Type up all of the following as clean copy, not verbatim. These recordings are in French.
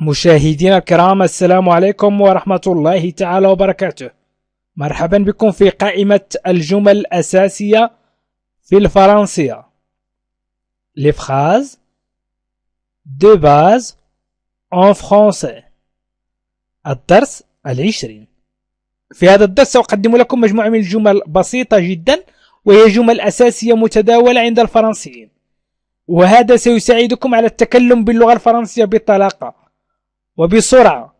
مشاهدينا الكرام، السلام عليكم ورحمة الله تعالى وبركاته. مرحبا بكم في قائمة الجمل الأساسية في الفرنسية. Les phrases de base en français. الدرس 20. في هذا الدرس سأقدم لكم مجموعة من الجمل بسيطة جدا، وهي جمل أساسية متداولة عند الفرنسيين، وهذا سيساعدكم على التكلم باللغة الفرنسية بطلاقة وبسرعة.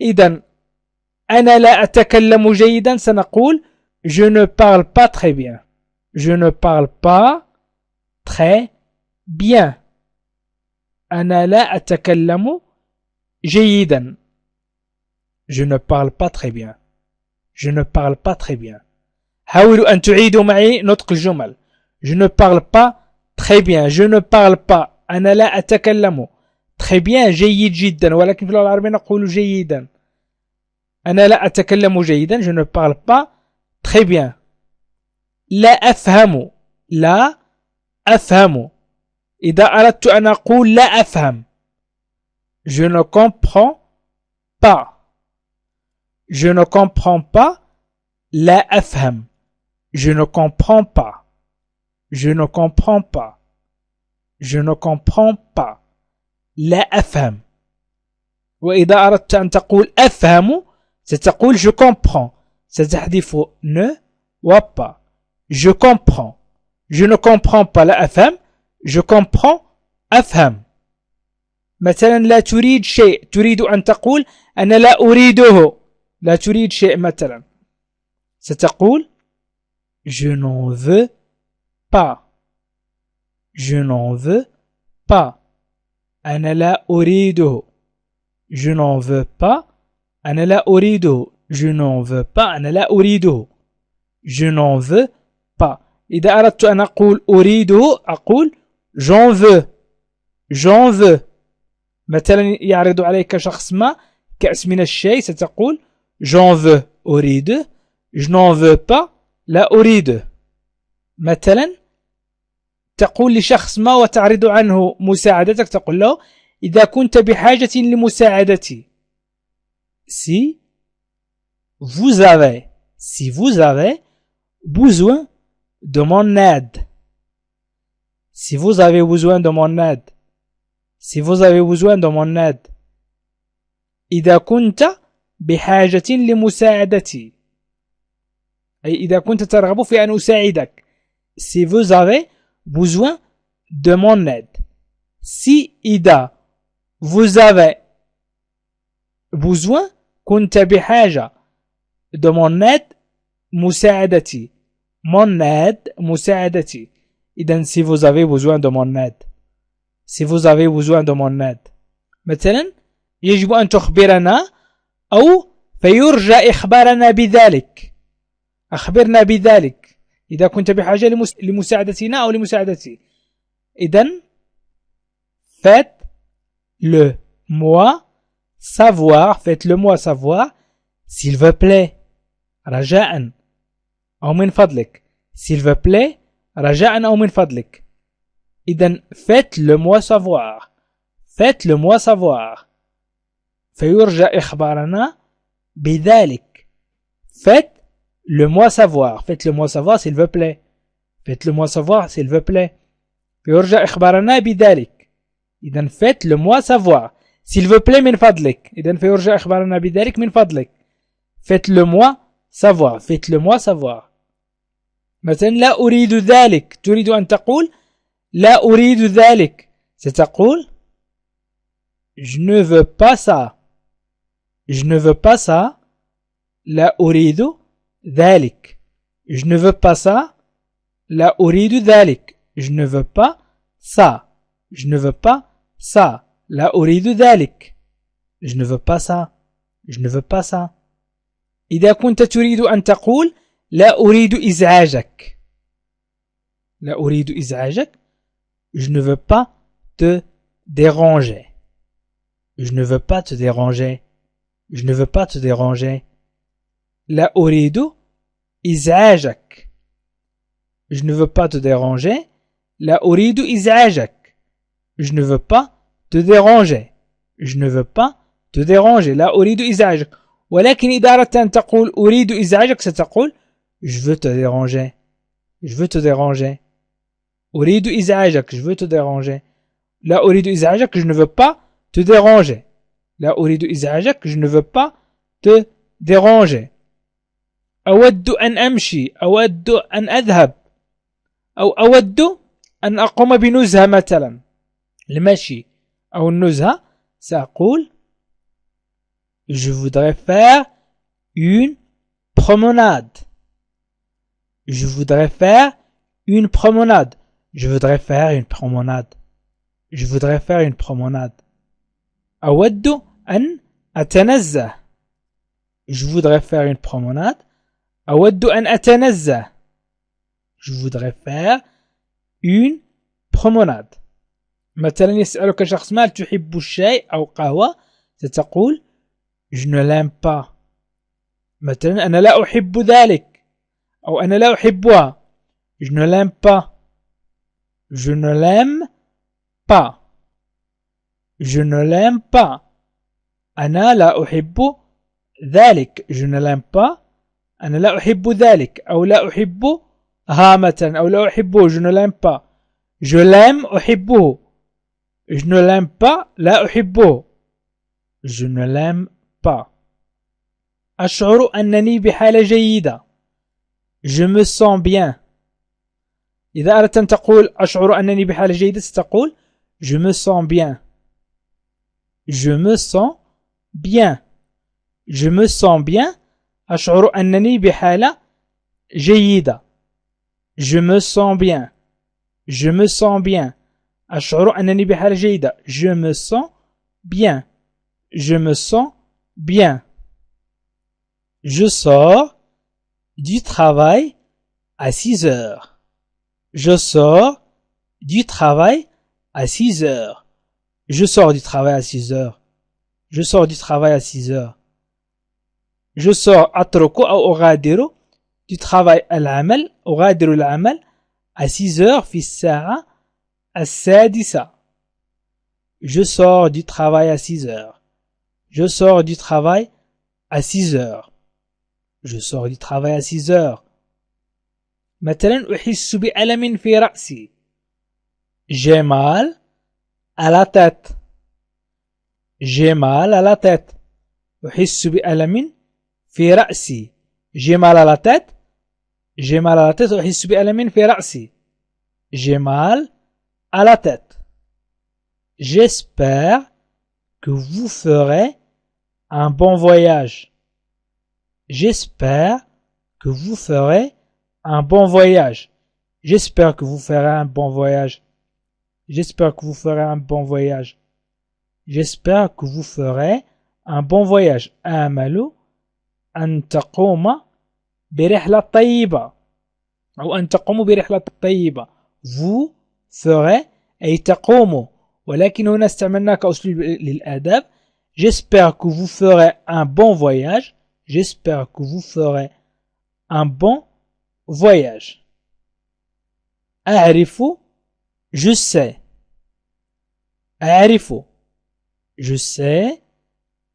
إذن أنا لا أتكلم جيدا سنقول Je ne parle pas très bien. Je ne parle pas très bien. أنا لا أتكلم جيدا. Je ne parle pas très bien. Je ne parle pas très bien. حاولوا أن تعيدوا معي نطق الجمل. Je ne parle pas très bien. Je ne parle pas. أنا لا أتكلم. très bien جيد جدا، ولكن في اللغة العربية نقول جيدا. أنا لا أتكلم جيدا. Je ne parle pas très bien. لا أفهم. لا أفهم. إذا أردت أن أقول لا أفهم. Je ne comprends pas. Je ne comprends pas. لا أفهم. Je ne comprends pas. Je ne comprends pas. Je ne comprends pas. لا أفهم. وإذا أردت أن تقول أفهم ستقول je comprends. ستحذف ne و pas. Je comprends. Je ne comprends pas لا أفهم. Je comprends أفهم. مثلا لا تريد شيء، تريد أن تقول أنا لا أريده. لا تريد شيء مثلا ستقول je n'en veux pas. Je n'en veux pas. أنا لا أريده. Je n'en veux pas. أنا لا أريده. Je n'en veux pas. أنا لا أريده. Je n'en veux pas. إذا أردت أن أقول أريده أقول j'en veux. j'en veux. مثلا يعرض عليك شخص ما كأس من الشاي ستقول j'en veux أريده. je n'en veux pas لا أريده. مثلا تقول لشخص ما وتعرض عنه مساعدتك تقول له إذا كنت بحاجة لمساعدتي. si vous avez besoin de mon aide. Si vous avez besoin de mon aide. Si vous avez besoin de mon aide. إذا كنت بحاجة لمساعدتي، أي إذا كنت ترغب في أن أساعدك. Si vous avez besoin de mon aide. Si إذا vous avez besoin كنت بحاجة de mon aide مساعدتي. mon aide مساعدتي. إذن si vous avez besoin de mon aide. si vous avez besoin de mon aide. مثلا يجب أن تخبرنا أو فيرجى إخبارنا بذلك. أخبرنا بذلك إذا كنت بحاجة لمساعدتنا أو لمساعدتي. إذن faites le moi savoir. faites le moi savoir s'il vous plaît رجاء أو من فضلك. s'il vous plaît رجاء أو من فضلك. إذن faites le moi savoir. faites le moi savoir. فيرجى إخبارنا بذلك. faites le moi savoir. faites le moi savoir s'il vous plaît. faites le moi savoir s'il vous plaît. فيرجى إخبارنا بذلك. إذن faites le moi savoir s'il vous plaît من فضلك. إذن فيرجى إخبارنا بذلك من فضلك. faites le moi savoir. faites le moi savoir. مثلا لا أريد ذلك. تريد أن تقول لا أريد ذلك ستقول je ne veux pas ça. je ne veux pas ça. لا أريد ذلك. je ne veux pas ça. لا أريد ذلك. je ne veux pas ça. je ne veux pas ça. لا أريد ذلك. je ne veux pas ça. je ne veux pas ça. إذا كنت تريد أن تقول لا أريد إزعاجك. لا أريد إزعاجك. je ne veux pas te déranger. je ne veux pas te déranger. je ne veux pas te déranger. لا أريد إزعاجك. je ne veux pas te déranger. لا أريد إزعاجك. je ne veux pas te déranger. je ne veux pas te déranger. لا أريد إزعاجك. ولكن إذا أردت أن تقول أريد إزعاجك ستقول je veux te déranger. Je veux te déranger. أريد إزعاجك. Je veux te déranger. لا أريد إزعاجك. Je ne veux pas te déranger. لا أريد إزعاجك. Je ne veux pas te déranger. أود أن أمشي. أود أن أذهب. أو أود أن أقوم بنزهة مثلا. المشي أو النزهة سأقول je voudrais faire une promenade. Je voudrais faire une promenade. Je voudrais faire une promenade. Je voudrais faire une promenade. أود أن أتنزه. Je voudrais faire une promenade. أود أن أتنزه. Je voudrais faire une promenade. مثلا يسألك شخص ما تحب الشاي أو قهوة ستقول je ne l'aime pas. مثلا أنا لا أحب ذلك أو أنا لا أحبها. je ne l'aime pas. je ne l'aime pas. je ne l'aime pas. أنا لا أحب ذلك. je ne l'aime pas. أنا لا أحب ذلك أو لا أحبها مثلا أو لا أحبه. je ne l'aime pas. je l'aime أحبه. je ne l'aime pas لا أحبه. je ne l'aime pas. أشعر أنني بحالة جيدة. je me sens bien. إذا أردت أن تقول أشعر أنني بحالة جيدة ستقول je me sens bien. je me sens bien. je me sens bien. أشعر أنني بحالة جيدة. je me sens bien. je me sens bien. أشعر أنني بحالة جيدة. je me sens bien. je me sens bien. Je sors du travail à 6 heures. Je sors du travail à 6 heures. Je sors du travail à 6 heures. Je sors du travail à 6 heures. Je sors أترك أو أغادر du travail العمل. أغادر العمل à 6 heures في الساعة السادسة. Je sors du travail à 6 heures. Je sors du travail à 6 heures. Je sors du travail à 6 heures. مثلا أحس بألم في رأسي. J'ai mal à la tête. J'ai mal à la tête. أحس بألم في رأسي. J'ai mal à la tête. J'ai mal à la tête. أحس بألم في رأسي. J'ai mal à la tête. J'espère que vous ferez un bon voyage. J'espère que vous ferez un bon voyage. J'espère que vous ferez un bon voyage. J'espère que vous ferez un bon voyage. J'espère que vous ferez un bon voyage. آمل أن تقوم برحلة طيبة أو أن تقوموا برحلة طيبة. Vous ferez أي تقوموا. ولكن هنا استعملناه كأسلوب للآداب. J'espère que vous ferez un bon voyage. J'espère que vous ferez un bon voyage. أعرف je sais. أعرف je sais.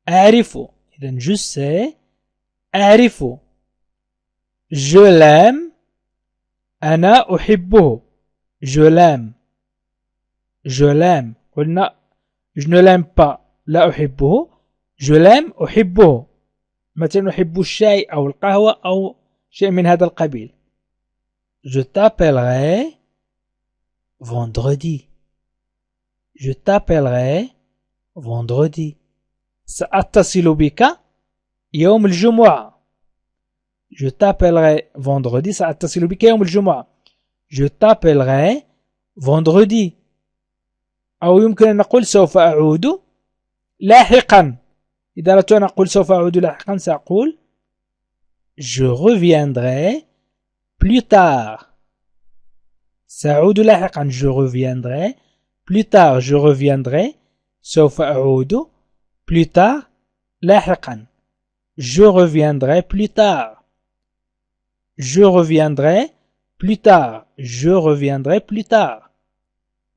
أعرف إذن je sais. أعرف je l'aime. أنا أحبه. je l'aime. je l'aime. قلنا je ne l'aime pas لا أحبه. je l'aime أحبه. مثلا أحب الشاي أو القهوة أو شيء من هذا القبيل. Je t'appellerai vendredi. Je t'appellerai vendredi. سأتصل بك يوم الجمعة. Je t'appellerai vendredi. سأتصل بك يوم الجمعة. Je t'appellerai vendredi. أو يمكن أن نقول سوف أعود لاحقا. إذا أردت أن أقول سوف أعود لاحقا سأقول je reviendrai plus tard. سأعود لاحقا. je reviendrai plus tard. je reviendrai سوف أعود plus tard لاحقا. je reviendrai plus tard. je reviendrai plus tard. je reviendrai plus tard.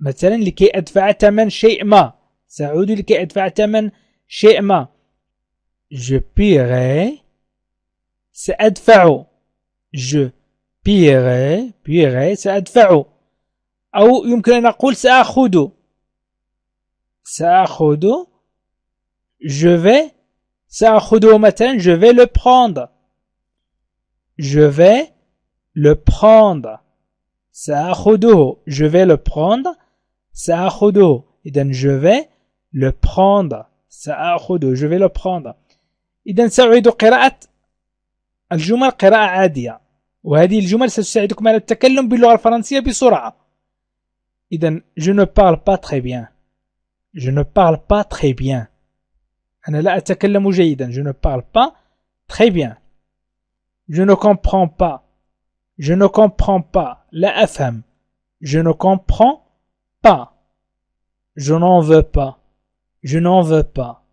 مثلا لكي أدفع ثمن شيء ما سأعود لكي أدفع ثمن شيء ما. Je paierai. سأدفع. Je paierai سأدفع. أو يمكن أن أقول سأخذ. Je vais. سأخذه مثلا. Je vais le prendre. Je vais le prendre. سأخذه. Je vais le prendre. سأخذه. إذن je vais le prendre. سأخذه. Je vais le prendre. إذن سأعيد قراءة الجمل قراءة عادية، وهذه الجمل ستساعدكم على التكلم باللغة الفرنسية بسرعة. إذن je ne parle pas très bien. Je ne parle pas très bien. أنا لا أتكلم جيدا. Je ne parle pas très bien. Je ne comprends pas. Je ne comprends pas. لا أفهم. Je ne comprends pas. Je n'en veux pas. Je n'en veux pas.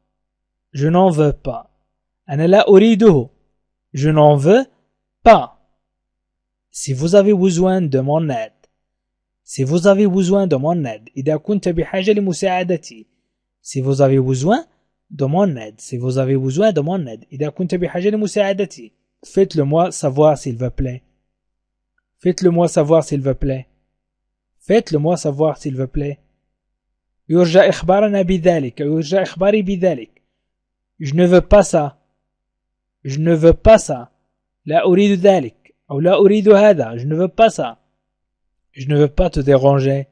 Je n'en veux pas. أنا لا أريده. Je n'en veux pas. Si vous avez besoin de mon aide. Si vous avez besoin de mon aide. إذا كنت بحاجة لمساعدتي. Si vous avez besoin de mon aide. Si vous avez besoin de mon aide. إذا كنت بحاجة لمساعدتي. Faites-le moi savoir s'il vous plaît. Faites-le moi savoir s'il vous plaît. Faites-le moi savoir s'il vous plaît. يرجى إخبارنا بذلك. يرجى إخباري بذلك. Je ne veux pas ça. Je ne veux pas ça. لا أريد ذلك. أو لا أريد هذا. Je ne veux pas ça. Je ne veux pas te déranger.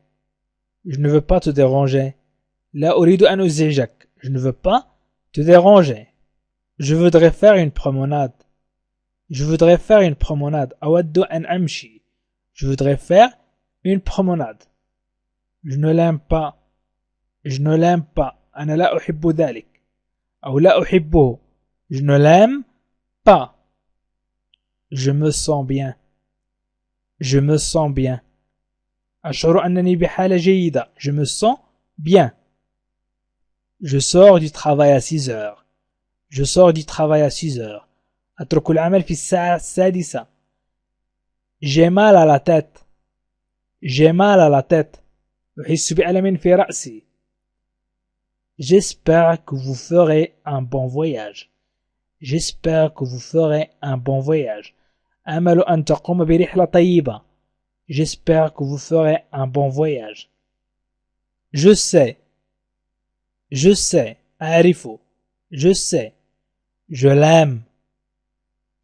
Je ne veux pas te déranger. لا أريد أن أزعجك. Je ne veux pas te déranger. Je voudrais faire une promenade. Je voudrais faire une promenade. أود أن أمشي. Je voudrais faire une promenade. Je ne l'aime pas. Je ne l'aime pas. أنا لا أحب ذلك. أو لا أحبه. Je ne l'aime pas. Je me sens bien. Je me sens bien. أشعر أنني بحالة جيدة. Je me sens bien. Je sors du travail à 6 heures. Je sors du travail à 6 heures. أترك العمل في الساعة 6. J'ai mal à la tête. J'ai mal à la tête. أحس بألم في رأسي. J'espère que vous ferez un bon voyage. J'espère que vous ferez un bon voyage. أمل أن تقوم برحلة طيبة. J'espère que vous ferez un bon voyage. Je sais. Je sais. أعرف. Je sais. Je l'aime.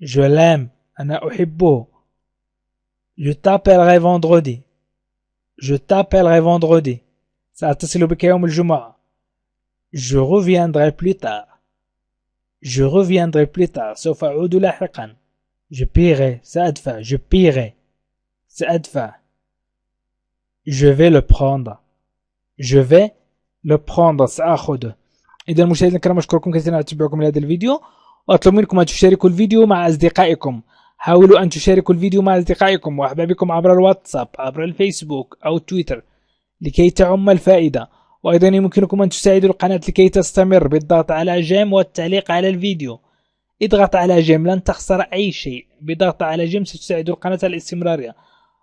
Je l'aime. أنا أحبه. Je t'appellerai vendredi. Je t'appellerai vendredi. سأتصل بك يوم الجمعة. Je reviendrai plus tard. Je reviendrai plus tard. سوف أعود لاحقا. Je paierai. سأدفع. Je paierai. سأدفع. Je vais le prendre. Je vais le prendre. سأخذه. إذا المشاهدين الكرام أشكركم كثيرا على تتبعكم لهذا الفيديو، وأطلب منكم أن تشاركوا الفيديو مع أصدقائكم. حاولوا أن تشاركوا الفيديو مع أصدقائكم وأحبابكم عبر الواتساب، عبر الفيسبوك أو تويتر، لكي تعم الفائدة. وأيضا يمكنكم أن تساعدوا القناة لكي تستمر بالضغط على جيم والتعليق على الفيديو. اضغط على جيم، لن تخسر أي شيء. بضغط على جيم ستساعد القناة على الاستمرارية.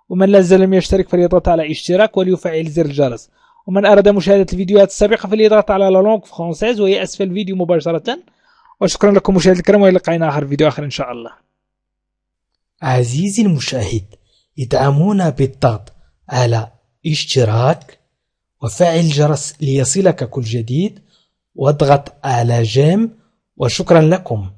ومن لا زال لم يشترك فليضغط على اشتراك وليفعل زر الجرس. ومن أراد مشاهدة الفيديوهات السابقة فليضغط على لا لونغ فرانسيز وهي أسفل الفيديو مباشرة. وشكرا لكم مشاهدي الكرام، وإلى لقائنا آخر فيديو آخر إن شاء الله. عزيزي المشاهد، ادعمونا بالضغط على اشتراك وفعل الجرس ليصلك كل جديد، واضغط على جيم، وشكرا لكم.